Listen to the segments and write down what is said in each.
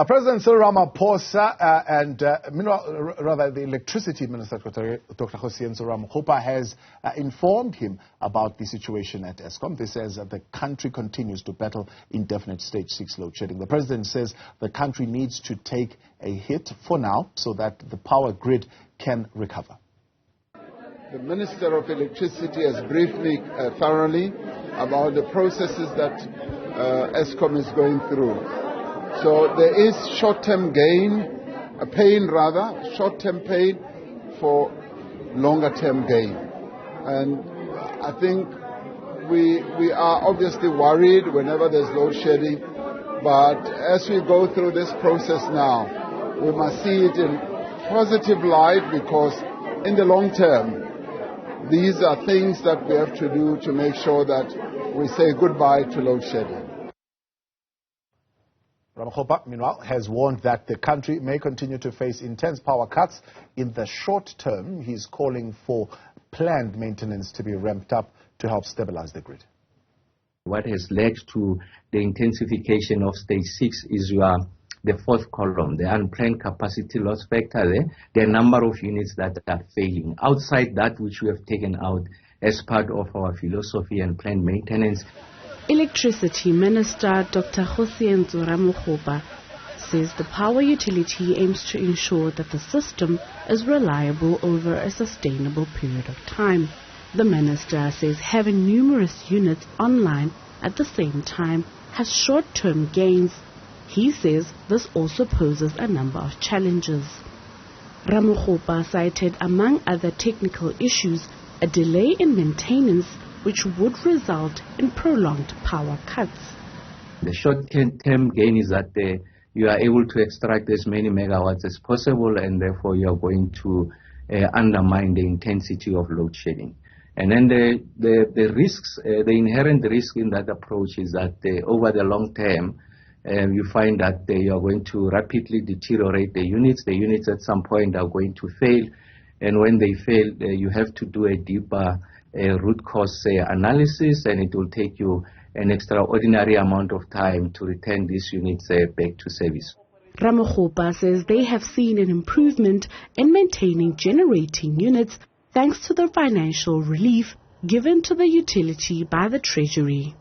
President Cyril Ramaphosa and the Electricity Minister, Dr. Busisiwe Mkhwebane, has informed him about the situation at Eskom. This says that the country continues to battle indefinite stage 6 load shedding. The President says the country needs to take a hit for now so that the power grid can recover. The Minister of Electricity has briefed me thoroughly about the processes that Eskom is going through. So there is short-term short-term pain for longer-term gain. And I think we are obviously worried whenever there's load shedding, but as we go through this process now, we must see it in positive light, because in the long term, these are things that we have to do to make sure that we say goodbye to load shedding. Mkhwebane, meanwhile, has warned that the country may continue to face intense power cuts in the short term. He's calling for planned maintenance to be ramped up to help stabilize the grid. What has led to the intensification of stage 6 is the fourth column, the unplanned capacity loss factor. There are a number of units that are failing. Outside that which we have taken out as part of our philosophy and planned maintenance. Electricity Minister Dr. Busisiwe Mkhwebane says the power utility aims to ensure that the system is reliable over a sustainable period of time. The minister says having numerous units online at the same time has short-term gains. He says this also poses a number of challenges. Mkhwebane cited, among other technical issues, a delay in maintenance which would result in prolonged power cuts. The short-term gain is that you are able to extract as many megawatts as possible, and therefore you are going to undermine the intensity of load shedding. And then the risks, the inherent risk in that approach is that over the long term, you find that you are going to rapidly deteriorate the units. The units at some point are going to fail, and when they fail, you have to do a deeper root cause analysis, and it will take you an extraordinary amount of time to return these units back to service. Mkhwebane says they have seen an improvement in maintaining generating units thanks to the financial relief given to the utility by the Treasury.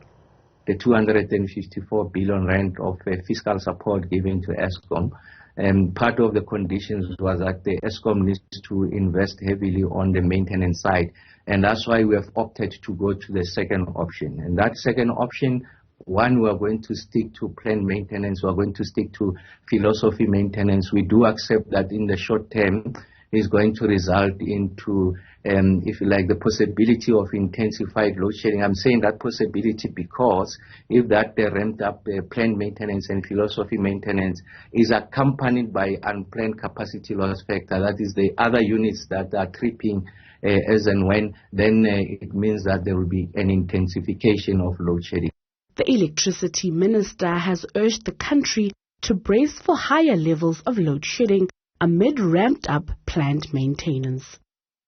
The 254 billion rand of fiscal support given to Eskom, and part of the conditions was that the Eskom needs to invest heavily on the maintenance side. And that's why we have opted to go to the second option. And that second option, one, we are going to stick to planned maintenance. We are going to stick to philosophy maintenance. We do accept that in the short term is going to result into, if you like, the possibility of intensified load shedding. I'm saying that possibility because if that ramped up planned maintenance and philosophy maintenance is accompanied by unplanned capacity loss factor, that is the other units that are tripping as and when, then it means that there will be an intensification of load shedding. The Electricity Minister has urged the country to brace for higher levels of load shedding amid ramped up planned maintenance.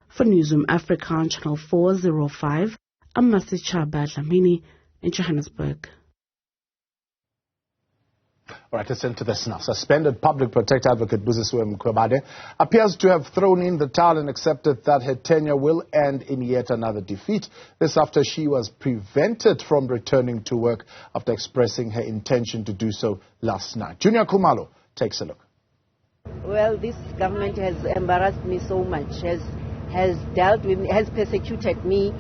For Newzroom Afrika on Channel 405, I'm Busisiwe Mkhwebane in Johannesburg. All right, let's turn to this now. Suspended Public Protector Advocate Busisiwe Mkhwebane appears to have thrown in the towel and accepted that her tenure will end in yet another defeat. This after she was prevented from returning to work after expressing her intention to do so last night. Juniour Khumalo takes a look. Well, this government has embarrassed me so much, has dealt with me, has persecuted me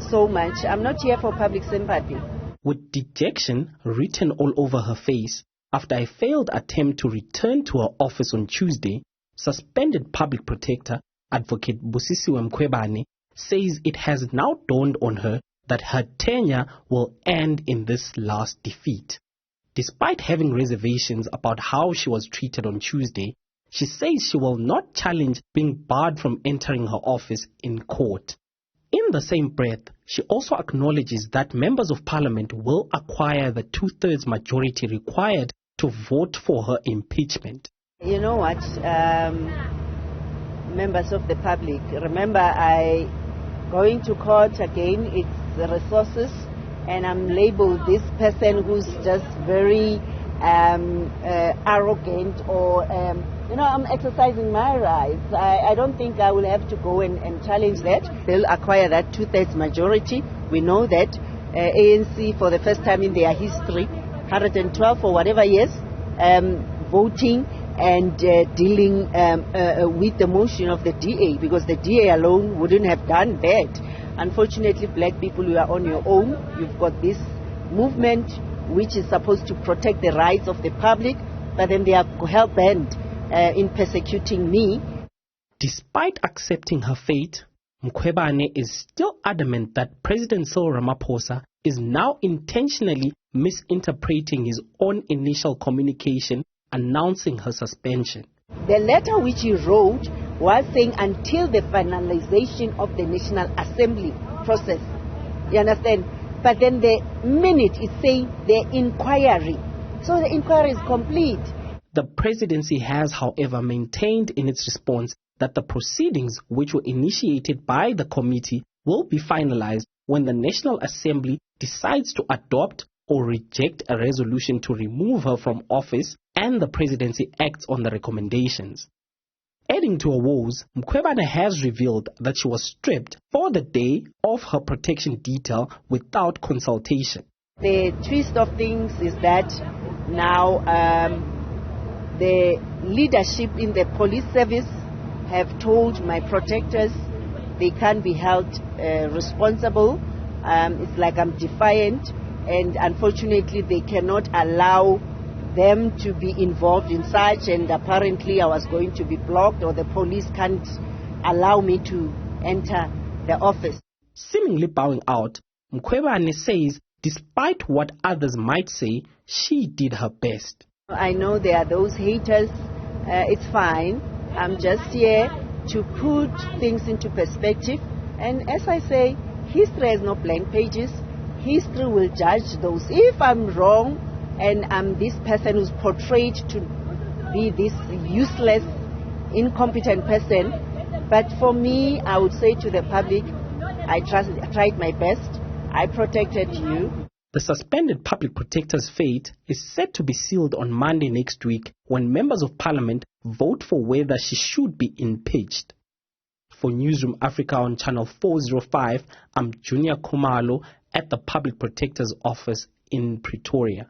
so much. I'm not here for public sympathy. With dejection written all over her face after a failed attempt to return to her office on Tuesday, suspended Public Protector Advocate Busisiwe Mkhwebane says it has now dawned on her that her tenure will end in this last defeat. Despite having reservations about how she was treated on Tuesday, she says she will not challenge being barred from entering her office in court. In the same breath, she also acknowledges that members of parliament will acquire the 2/3 majority required to vote for her impeachment. You know what, members of the public, remember I going to court again, it's the resources, and I'm labeled this person who's just very arrogant or, I'm exercising my rights. I don't think I will have to go and challenge that. They'll acquire that 2/3 majority. We know that ANC, for the first time in their history, 112 or whatever years, voting and dealing with the motion of the DA, because the DA alone wouldn't have done that. Unfortunately, black people, you are on your own. You've got this movement which is supposed to protect the rights of the public, but then they are hell-bent in persecuting me. Despite accepting her fate, Mkhwebane is still adamant that President Cyril Ramaphosa is now intentionally misinterpreting his own initial communication announcing her suspension. The letter which he wrote was saying until the finalization of the National Assembly process. You understand? But then the minute it's saying the inquiry. So the inquiry is complete. The presidency has, however, maintained in its response that the proceedings which were initiated by the committee will be finalized when the National Assembly decides to adopt or reject a resolution to remove her from office and the presidency acts on the recommendations. Adding to her woes, Mkhwebane has revealed that she was stripped for the day of her protection detail without consultation. The twist of things is that now the leadership in the police service have told my protectors they can't be held responsible. It's like I'm defiant, and unfortunately they cannot allow them to be involved in such, and apparently I was going to be blocked, or the police can't allow me to enter the office. Seemingly bowing out, Mkhwebane says despite what others might say, she did her best. I know there are those haters. It's fine. I'm just here to put things into perspective. And as I say, history has no blank pages. History will judge those. If I'm wrong and I'm this person who's portrayed to be this useless, incompetent person, but for me, I would say to the public, I tried my best. I protected you. The suspended public protector's fate is set to be sealed on Monday next week when members of parliament vote for whether she should be impeached. For Newzroom Afrika on channel 405, I'm Juniour Khumalo at the Public Protector's office in Pretoria.